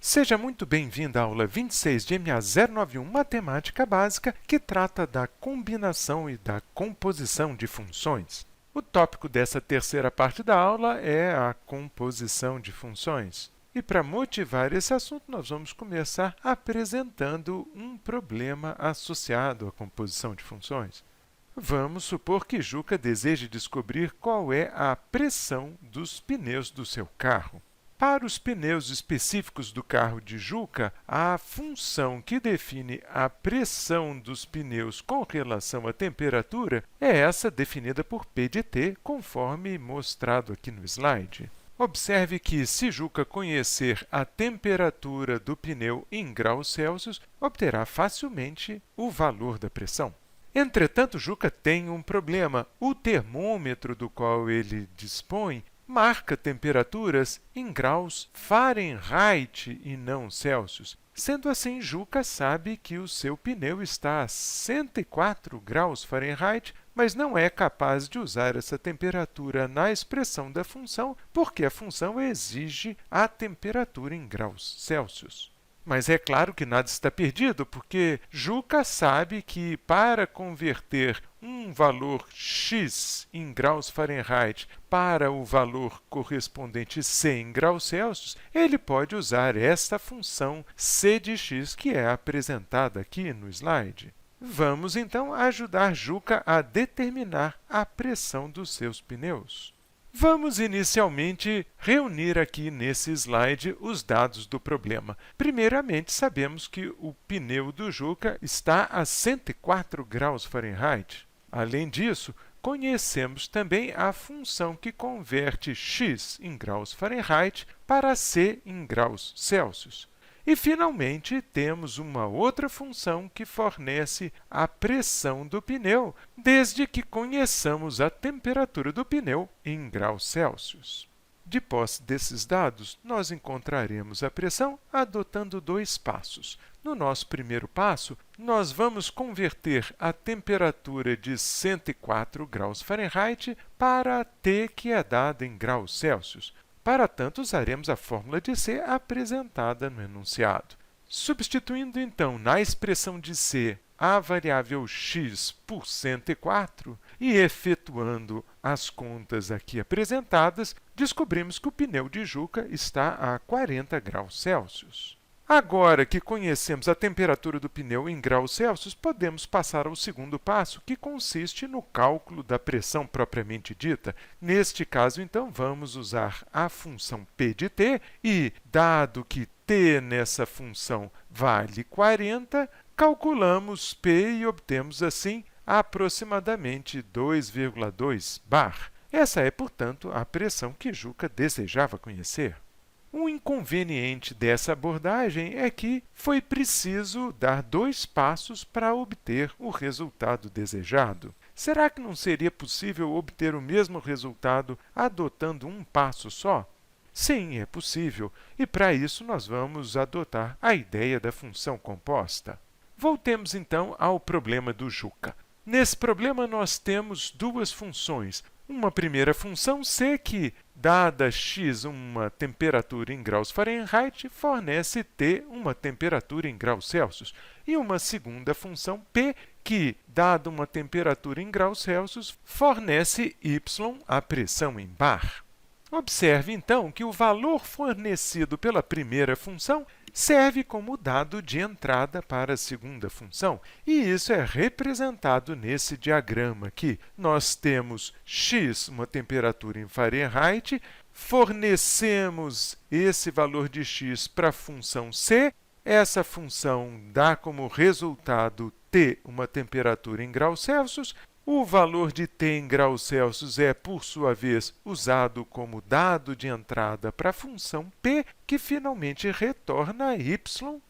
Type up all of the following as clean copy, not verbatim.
Seja muito bem-vindo à aula 26 de MA091 Matemática Básica, que trata da combinação e da composição de funções. O tópico dessa terceira parte da aula é a composição de funções. E para motivar esse assunto, nós vamos começar apresentando um problema associado à composição de funções. Vamos supor que Juca deseje descobrir qual é a pressão dos pneus do seu carro. Para os pneus específicos do carro de Juca, a função que define a pressão dos pneus com relação à temperatura é essa definida por P de t, conforme mostrado aqui no slide. Observe que, se Juca conhecer a temperatura do pneu em graus Celsius, obterá facilmente o valor da pressão. Entretanto, Juca tem um problema. O termômetro do qual ele dispõe marca temperaturas em graus Fahrenheit e não Celsius. Sendo assim, Juca sabe que o seu pneu está a 104 graus Fahrenheit, mas não é capaz de usar essa temperatura na expressão da função, porque a função exige a temperatura em graus Celsius. Mas é claro que nada está perdido, porque Juca sabe que para converter um valor x em graus Fahrenheit para o valor correspondente c em graus Celsius, ele pode usar esta função c de x que é apresentada aqui no slide. Vamos então ajudar Juca a determinar a pressão dos seus pneus. Vamos inicialmente reunir aqui nesse slide os dados do problema. Primeiramente, sabemos que o pneu do Juca está a 104 graus Fahrenheit. Além disso, conhecemos também a função que converte x em graus Fahrenheit para c em graus Celsius. E, finalmente, temos uma outra função que fornece a pressão do pneu, desde que conheçamos a temperatura do pneu em graus Celsius. De posse desses dados, nós encontraremos a pressão adotando dois passos. No nosso primeiro passo, nós vamos converter a temperatura de 104 graus Fahrenheit para T, que é dada em graus Celsius. Para tanto, usaremos a fórmula de C apresentada no enunciado. Substituindo, então, na expressão de C a variável x por 104 e efetuando as contas aqui apresentadas, descobrimos que o pneu de Juca está a 40 graus Celsius. Agora que conhecemos a temperatura do pneu em graus Celsius, podemos passar ao segundo passo, que consiste no cálculo da pressão propriamente dita. Neste caso, então, vamos usar a função P de t e, dado que t nessa função vale 40, calculamos P e obtemos, assim, aproximadamente 2,2 bar. Essa é, portanto, a pressão que Juca desejava conhecer. O inconveniente dessa abordagem é que foi preciso dar dois passos para obter o resultado desejado. Será que não seria possível obter o mesmo resultado adotando um passo só? Sim, é possível, e para isso nós vamos adotar a ideia da função composta. Voltemos então ao problema do Juca. Nesse problema nós temos duas funções. Uma primeira função c que, dada x uma temperatura em graus Fahrenheit, fornece t uma temperatura em graus Celsius. E uma segunda função p que, dada uma temperatura em graus Celsius, fornece y a pressão em bar. Observe, então, que o valor fornecido pela primeira função serve como dado de entrada para a segunda função, e isso é representado nesse diagrama aqui. Nós temos x, uma temperatura em Fahrenheit, fornecemos esse valor de x para a função c, essa função dá como resultado t, uma temperatura em graus Celsius. O valor de t em graus Celsius é, por sua vez, usado como dado de entrada para a função p, que finalmente retorna y,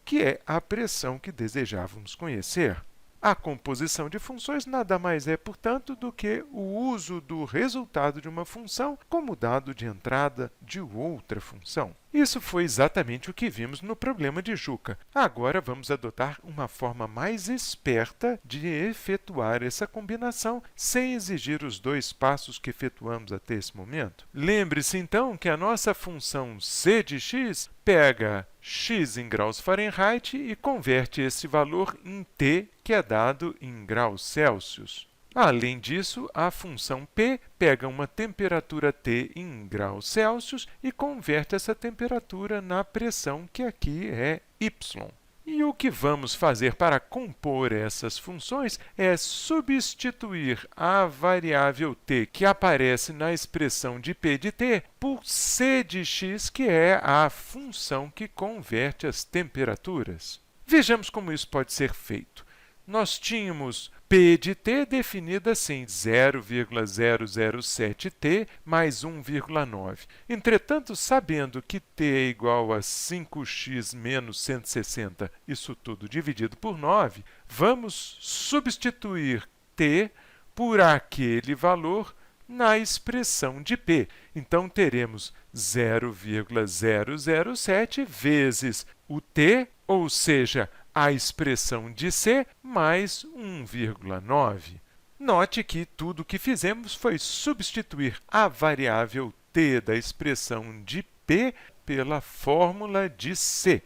que é a pressão que desejávamos conhecer. A composição de funções nada mais é, portanto, do que o uso do resultado de uma função como dado de entrada de outra função. Isso foi exatamente o que vimos no problema de Juca. Agora vamos adotar uma forma mais esperta de efetuar essa combinação sem exigir os dois passos que efetuamos até esse momento. Lembre-se então que a nossa função c de x pega x em graus Fahrenheit e converte esse valor em t, que é dado em graus Celsius. Além disso, a função p pega uma temperatura T em graus Celsius e converte essa temperatura na pressão, que aqui é y. E o que vamos fazer para compor essas funções é substituir a variável t que aparece na expressão de p de t por c de x, que é a função que converte as temperaturas. Vejamos como isso pode ser feito. Nós tínhamos p de t definida assim, 0,007t mais 1,9. Entretanto, sabendo que t é igual a 5x menos 160, isso tudo dividido por 9, vamos substituir t por aquele valor na expressão de p. Então, teremos 0,007 vezes o t, ou seja, a expressão de c mais 1,9. Note que tudo o que fizemos foi substituir a variável t da expressão de p pela fórmula de c.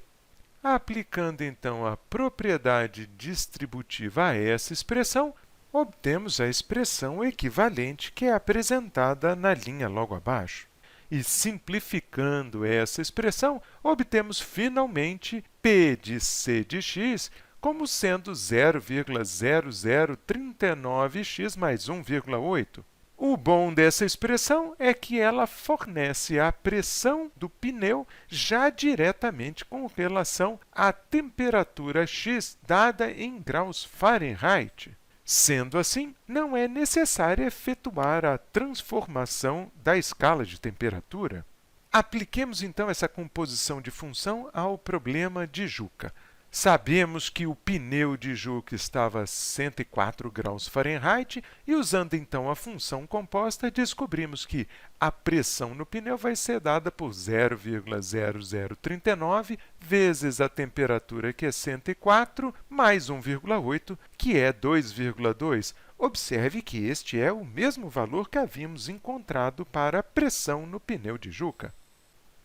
Aplicando, então, a propriedade distributiva a essa expressão, obtemos a expressão equivalente que é apresentada na linha logo abaixo. E simplificando essa expressão, obtemos finalmente p de c de x como sendo 0,0039x mais 1,8. O bom dessa expressão é que ela fornece a pressão do pneu já diretamente com relação à temperatura x dada em graus Fahrenheit. Sendo assim, não é necessário efetuar a transformação da escala de temperatura. Apliquemos então essa composição de função ao problema de Juca. Sabemos que o pneu de Juca estava a 104 graus Fahrenheit e, usando então a função composta, descobrimos que a pressão no pneu vai ser dada por 0,0039 vezes a temperatura, que é 104, mais 1,8, que é 2,2. Observe que este é o mesmo valor que havíamos encontrado para a pressão no pneu de Juca.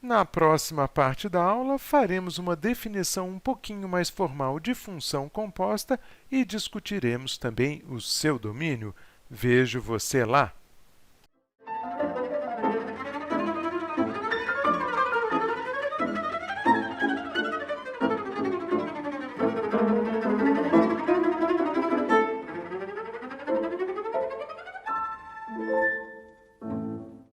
Na próxima parte da aula, faremos uma definição um pouquinho mais formal de função composta e discutiremos também o seu domínio. Vejo você lá!